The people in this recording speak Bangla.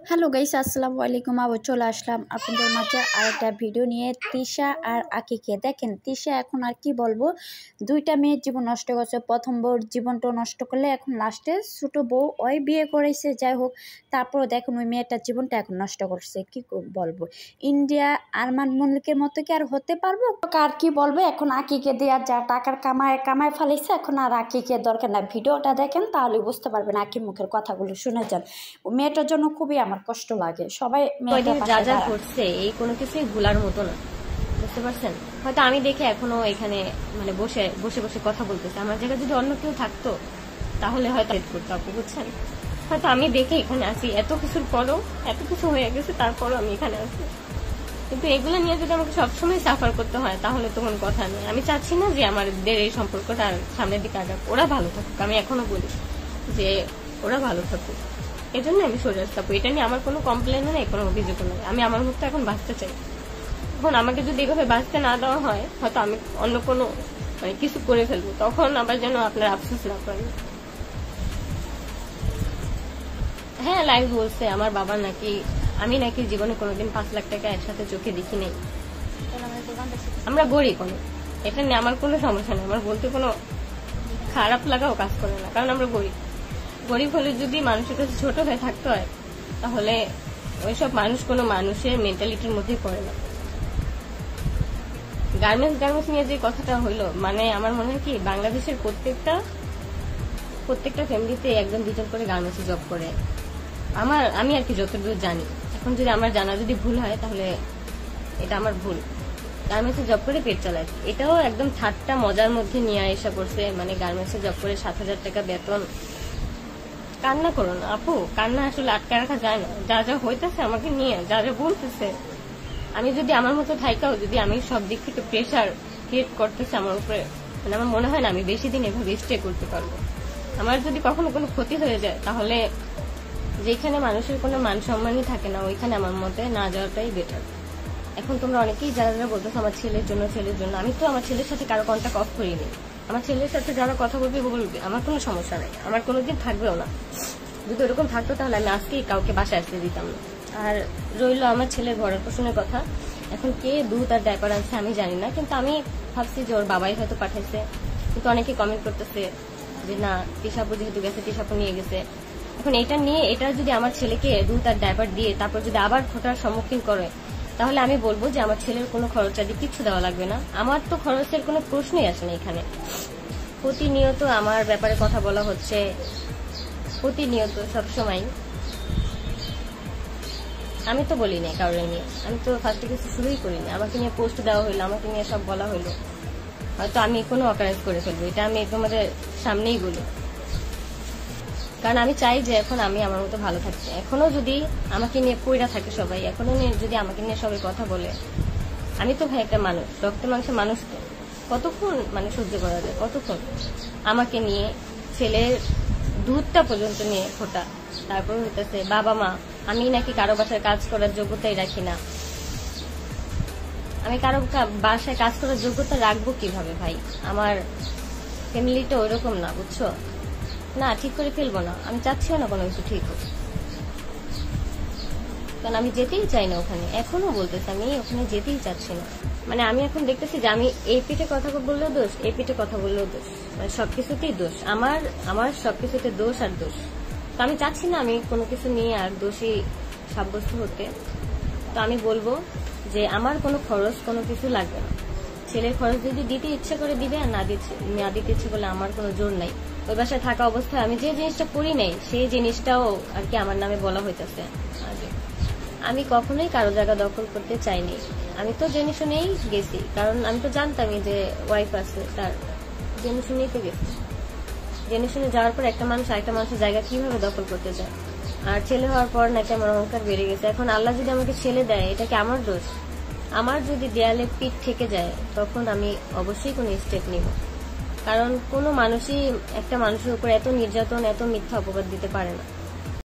হ্যালো গাইস, আসসালামু আলাইকুম। আবার চলে আসলাম আপনাদের মাঝে আরেকটা ভিডিও নিয়ে। তিশা আর আকিকে দেখেন, তিশা এখন আর কি বলবো, দুইটা মেয়ের জীবন নষ্ট করছে। প্রথম বউর জীবনটা নষ্ট করলে এখন লাস্টে ছোটো বউ ওই বিয়ে করেছে, যাই হোক, তারপরও দেখুন ওই মেয়েটার জীবনটা এখন নষ্ট করছে। কি বলবো, ইন্ডিয়া আরমান মল্লিকের মতো কি আর হতে পারবো? আর কি বলবো, এখন আকিকে দেওয়ার যা টাকার কামায় ফেলেছে, এখন আর আকিকে দরকার না। ভিডিওটা দেখেন তাহলে বুঝতে পারবেন, আকির মুখের কথাগুলো শুনে যান। মেয়েটার জন্য খুবই আমার কষ্ট লাগে। সবাই যা যা করছে এই কোনো কিছুই ভুলার মতো না, বুঝতে পারছেন? হয়তো আমি দেখে এখনো এখানে মানে বসে বসে বসে কথা বলতেছে। আমার জায়গায় যদি অন্য কেউ থাকতো তাহলে হয়তো করতো, আপনি বুঝছেন? হয়তো আমি দেখে এখানে আসি, এত কিছুর পরও, এত কিছু হয়ে গেছে তারপরও আমি এখানে আসি। কিন্তু এগুলো নিয়ে যদি আমাকে সবসময় সাফার করতে হয় তাহলে তো কোনো কথা নেই। আমি চাচ্ছি না যে আমাদের এই সম্পর্কটা সামনের দিকে আগাক। ওরা ভালো থাকুক, আমি এখনো বলি যে ওরা ভালো থাকুক, এই জন্য আমি সরে আসতে। এটা নিয়ে আমার কোনো কমপ্লেনও নেই, কোনো অভিযোগও নেই। আমি আমার মতো এখন বাঁচতে চাই। এখন আমাকে যদি এভাবে বাঁচতে না দেওয়া হয়, হয়তো আমি অন্য কোনো মানে কিছু করে ফেলবো, তখন আবার যেন আপনার আফসোস না করেন। হ্যাঁ, লাইভ বলছে আমার বাবা নাকি, আমি নাকি জীবনে কোনোদিন 5 লাখ টাকা একসাথে চোখে দেখি নেই। আমরা গরিব, এটা নিয়ে আমার কোনো সমস্যা নেই। আমার বলতে কোনো খারাপ লাগাও কাজ করে না, কারণ আমরা গরিব হলে যদি মানুষের কাছে ছোট হয়ে থাকতে হয় তাহলে ওইসব মানুষ কোনো মানুষের মেন্টালিটির মধ্যেই পড়ে না। গার্মেন্টস নিয়ে যে কথাটা হইলো, মানে আমার মনে হয় কি, বাংলাদেশের প্রত্যেকটা ফ্যামিলিতে একজন দুজন করে গার্মেন্টসে জব করে। আমি আর কি যতদূর জানি, এখন যদি আমার জানা যদি ভুল হয় তাহলে এটা আমার ভুল। গার্মেন্টসে জব করে পেট চালায়, এটাও একদম ঠাট্টা মজার মধ্যে নিয়ে এসে করছে। মানে গার্মেন্টসে জব করে 7,000 টাকা বেতন। কান্না করো না আপু, কান্না আসলে আটকে রাখা যায় না। যা যা হইতেছে আমাকে নিয়ে, যা যা বলতেছে, আমি যদি আমার মতো থাইকাও যদি আমি সব দিক থেকে প্রেশার ক্রিয়েট করতেছে আমার উপরে, মানে আমার মনে হয় না আমি বেশি দিন এভাবে স্টে করতে পারবো। আমার যদি কখনো কোনো ক্ষতি হয়ে যায় তাহলে যেখানে মানুষের কোনো মান সম্মানই থাকে না, ওইখানে আমার মতে না যাওয়াটাই বেটার। এখন তোমরা অনেকেই যারা যারা বলতেছো আমার ছেলের জন্য, আমি তো আমার ছেলের সাথে কারো কন্টাক্ট অফ করিনি। আমার ছেলের সাথে যারা কথা বলবে, আমার কোনো সমস্যা নেই, আমার কোনোদিন থাকবেও না। যদি ওরকম থাকতো তাহলে আমি আজকেই কাউকে বাসায় আসতে দিতাম না। আর রইলো আমার ছেলের ঘরের পোষণের কথা, এখন কে দুধ আর ডাইপার আনছে আমি জানি না, কিন্তু আমি ভাবছি যে ওর বাবাই হয়তো পাঠাইছে। কিন্তু অনেকে কমেন্ট করতেছে যে না, তিশাপু যেহেতু গেছে, তিশাপু নিয়ে গেছে। এখন এটা যদি আমার ছেলেকে দুধ আর ডাইপার দিয়ে তারপর যদি আবার খোটার সম্মুখীন করে, তাহলে আমি বলবো যে আমার ছেলের কোনো খরচ আদি কিচ্ছু দেওয়া লাগবে না। আমার তো খরচের কোনো প্রশ্নই আসে না এখানে। প্রতিনিয়ত আমার ব্যাপারে কথা বলা হচ্ছে, প্রতিনিয়ত সবসময়। আমি তো বলি না কারোর নিয়ে, আমি তো ফার্স্টে কিছু শুরুই করিনি। আমাকে নিয়ে পোস্ট দেওয়া হইলো, আমাকে নিয়ে সব বলা হইলো, হয়তো আমি কোনো অকারেন্স করে ফেলবো। এটা আমি তোমাদের সামনেই বলি, কারণ আমি চাই যে এখন আমি আমার মতো ভালো থাকছি। এখনো যদি আমাকে নিয়ে পইরা থাকে সবাই, এখনো যদি আমাকে নিয়ে সবাই কথা বলে, আমি তো ভাই একটা মানুষ, রক্ত মাংসের মানুষ, তো কতক্ষণ মানে সহ্য করা যায়, কতক্ষণ? আমাকে নিয়ে ছেলের দুধটা পর্যন্ত নিয়ে খোটা, তারপর হইতেছে বাবা মা, আমি নাকি কারো বাসায় কাজ করার যোগ্যতাই রাখি না। আমি কারো বাসায় কাজ করার যোগ্যতা রাখবো কিভাবে ভাই? আমার ফ্যামিলিটা ওইরকম না, বুঝছো? না, ঠিক করে ফেলবো না, আমি চাচ্ছিও না কোনো কিছু ঠিক হোক, কারণ আমি যেতেই চাই না ওখানে। এখনো বলতেছি আমি ওখানে যেতেই চাচ্ছি না। মানে আমি এখন দেখতেছি যে আমি এই পিঠে কথা বললেও দোষ, এই পিঠে কথা বললেও দোষ, মানে সবকিছুতেই দোষ। আমার সবকিছুতে দোষ আর দোষ। তো আমি চাচ্ছি না আমি কোনো কিছু নিয়ে আর দোষী সাব্যস্ত হতে। তো আমি বলবো যে আমার কোনো খরচ কোনো কিছু লাগবে না। ছেলের খরচ যদি দিতে ইচ্ছে করে দিবে, আর না দিতে ইচ্ছে করলে আমার কোনো জোর নাই। ওই বাসায় থাকা অবস্থায় আমি যে জিনিসটা করি নাই, সেই জিনিসটাও আর কি আমার নামে বলা হইতেছে। আমি কখনোই কারো জায়গা দখল করতে চাইনি। আমি তো জেনে শুনেই গেছি, কারণ আমি তো জানতামই যে ওয়াইফ আছে তার, জেনে শুনেই তো গেছি। জেনে শুনে যাওয়ার পর একটা মানুষ আরেকটা মানুষের জায়গা কিভাবে দখল করতে যায়? আর ছেলে হওয়ার পর নাকি আমার অহংকার বেড়ে গেছে। এখন আল্লাহ যদি আমাকে ছেলে দেয়, এটা কি আমার দোষ? আমার যদি দেয়ালে পিঠ থেকে যায়, তখন আমি অবশ্যই কোনো স্টেপ নিব। কারণ কোনো মানুষই একটা মানুষের উপর এত নির্যাতন, এত মিথ্যা অপবাদ দিতে পারে না।